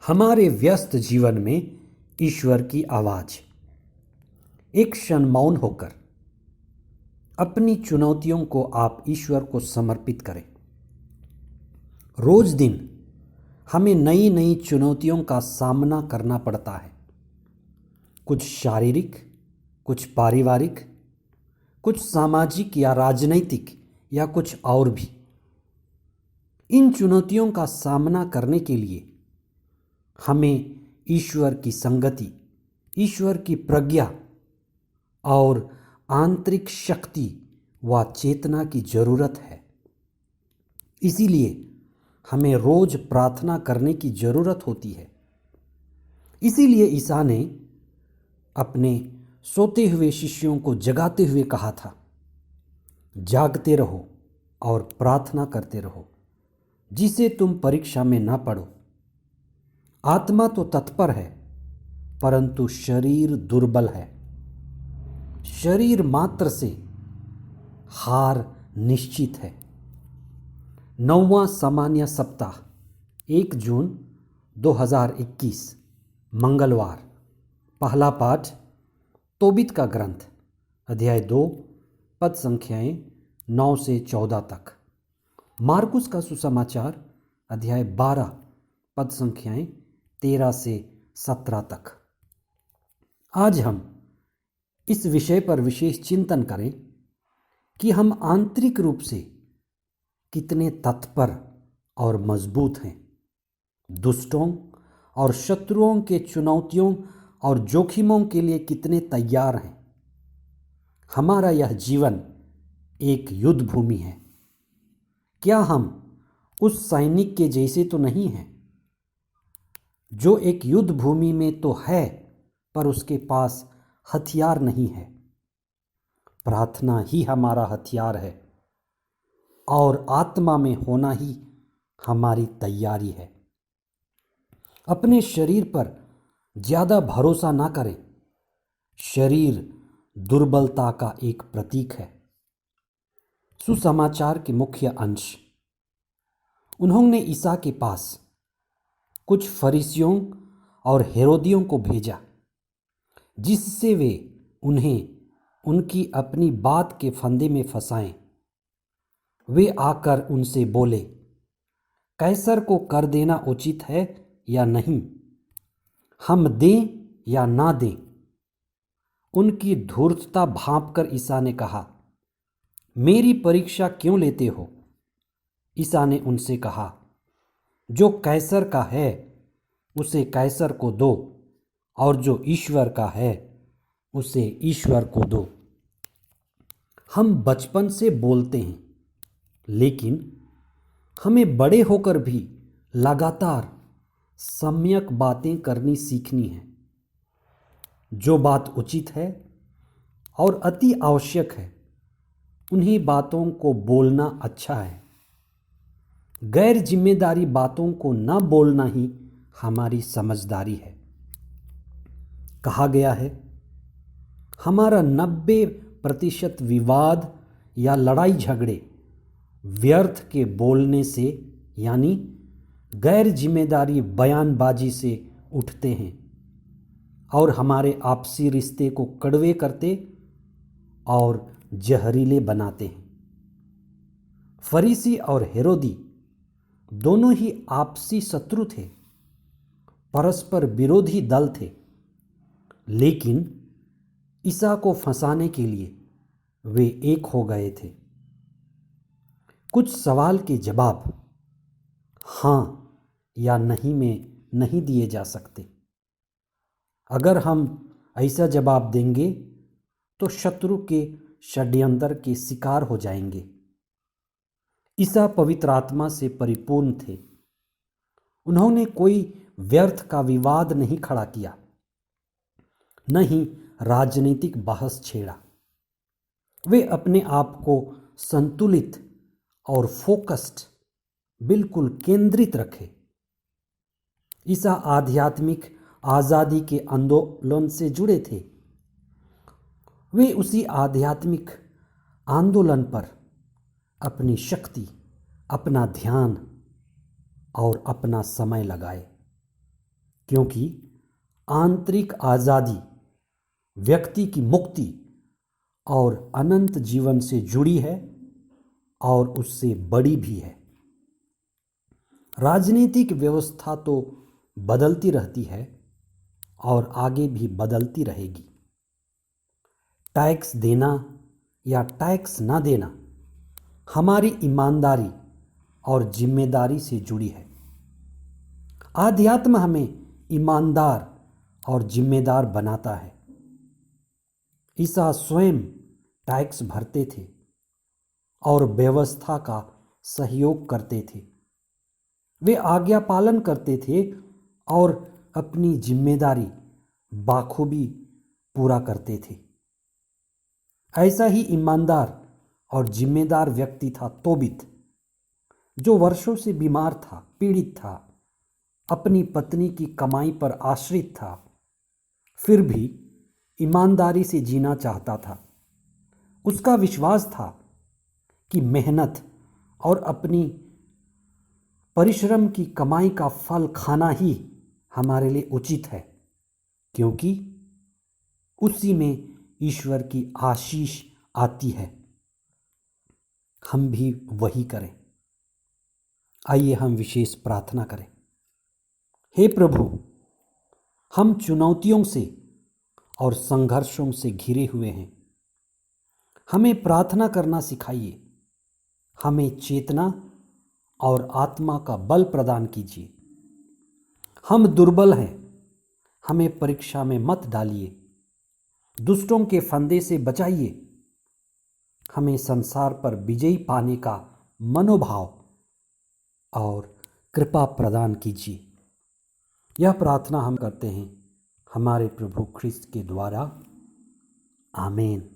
हमारे व्यस्त जीवन में ईश्वर की आवाज। एक क्षण मौन होकर अपनी चुनौतियों को आप ईश्वर को समर्पित करें। रोज दिन हमें नई नई चुनौतियों का सामना करना पड़ता है, कुछ शारीरिक, कुछ पारिवारिक, कुछ सामाजिक या राजनैतिक या कुछ और भी। इन चुनौतियों का सामना करने के लिए हमें ईश्वर की संगति, ईश्वर की प्रज्ञा और आंतरिक शक्ति व चेतना की जरूरत है। इसीलिए हमें रोज प्रार्थना करने की जरूरत होती है। इसीलिए ईसा ने अपने सोते हुए शिष्यों को जगाते हुए कहा था, जागते रहो और प्रार्थना करते रहो, जिसे तुम परीक्षा में ना पड़ो। आत्मा तो तत्पर है, परंतु शरीर दुर्बल है। शरीर मात्र से हार निश्चित है। 9वां सामान्य सप्ताह 1 जून 2021 मंगलवार। पहला पाठ तोबित का ग्रंथ अध्याय 2 पद संख्याएं 9 से 14 तक। मार्कुस का सुसमाचार अध्याय 12 पद संख्याएं 13 से 17 तक। आज हम इस विषय पर विशेष चिंतन करें कि हम आंतरिक रूप से कितने तत्पर और मजबूत हैं, दुष्टों और शत्रुओं के चुनौतियों और जोखिमों के लिए कितने तैयार हैं। हमारा यह जीवन एक युद्ध भूमि है। क्या हम उस सैनिक के जैसे तो नहीं हैं जो एक युद्ध भूमि में तो है पर उसके पास हथियार नहीं है? प्रार्थना ही हमारा हथियार है और आत्मा में होना ही हमारी तैयारी है। अपने शरीर पर ज्यादा भरोसा ना करें। शरीर दुर्बलता का एक प्रतीक है। सुसमाचार के मुख्य अंश। उन्होंने ईसा के पास कुछ फरीसियों और हेरोदियों को भेजा, जिससे वे उन्हें उनकी अपनी बात के फंदे में फंसाएं। वे आकर उनसे बोले, कैसर को कर देना उचित है या नहीं? हम दें या ना दें? उनकी धूर्तता भांपकर ईसा ने कहा, मेरी परीक्षा क्यों लेते हो? ईसा ने उनसे कहा, जो कैसर का है उसे कैसर को दो, और जो ईश्वर का है उसे ईश्वर को दो। हम बचपन से बोलते हैं, लेकिन हमें बड़े होकर भी लगातार सम्यक बातें करनी सीखनी है। जो बात उचित है और अति आवश्यक है, उन्हीं बातों को बोलना अच्छा है। गैर जिम्मेदारी बातों को न बोलना ही हमारी समझदारी है। कहा गया है, हमारा 90% विवाद या लड़ाई झगड़े व्यर्थ के बोलने से यानी गैर जिम्मेदारी बयानबाजी से उठते हैं और हमारे आपसी रिश्ते को कड़वे करते और जहरीले बनाते हैं। फरीसी और हेरोदी दोनों ही आपसी शत्रु थे, परस्पर विरोधी दल थे, लेकिन ईसा को फंसाने के लिए वे एक हो गए थे। कुछ सवाल के जवाब हां या नहीं में नहीं दिए जा सकते। अगर हम ऐसा जवाब देंगे तो शत्रु के षड्यंत्र के शिकार हो जाएंगे। ईसा पवित्र आत्मा से परिपूर्ण थे। उन्होंने कोई व्यर्थ का विवाद नहीं खड़ा किया, न ही राजनीतिक बहस छेड़ा। वे अपने आप को संतुलित और फोकस्ड, बिल्कुल केंद्रित रखे। ईसा आध्यात्मिक आजादी के आंदोलन से जुड़े थे। वे उसी आध्यात्मिक आंदोलन पर अपनी शक्ति, अपना ध्यान और अपना समय लगाए। क्योंकि आंतरिक आज़ादी व्यक्ति की मुक्ति और अनंत जीवन से जुड़ी है और उससे बड़ी भी है। राजनीतिक व्यवस्था तो बदलती रहती है और आगे भी बदलती रहेगी। टैक्स देना या टैक्स ना देना हमारी ईमानदारी और जिम्मेदारी से जुड़ी है। आध्यात्म हमें ईमानदार और जिम्मेदार बनाता है। ईसा स्वयं टैक्स भरते थे और व्यवस्था का सहयोग करते थे। वे आज्ञा पालन करते थे और अपनी जिम्मेदारी बाखूबी पूरा करते थे। ऐसा ही ईमानदार और जिम्मेदार व्यक्ति था तोबित, जो वर्षों से बीमार था, पीड़ित था, अपनी पत्नी की कमाई पर आश्रित था, फिर भी ईमानदारी से जीना चाहता था। उसका विश्वास था कि मेहनत और अपनी परिश्रम की कमाई का फल खाना ही हमारे लिए उचित है, क्योंकि उसी में ईश्वर की आशीष आती है। हम भी वही करें। आइए हम विशेष प्रार्थना करें। हे प्रभु, हम चुनौतियों से और संघर्षों से घिरे हुए हैं। हमें प्रार्थना करना सिखाइए। हमें चेतना और आत्मा का बल प्रदान कीजिए। हम दुर्बल हैं, हमें परीक्षा में मत डालिए। दुष्टों के फंदे से बचाइए। हमें संसार पर विजयी पाने का मनोभाव और कृपा प्रदान कीजिए। यह प्रार्थना हम करते हैं हमारे प्रभु ख्रिस्त के द्वारा। आमीन।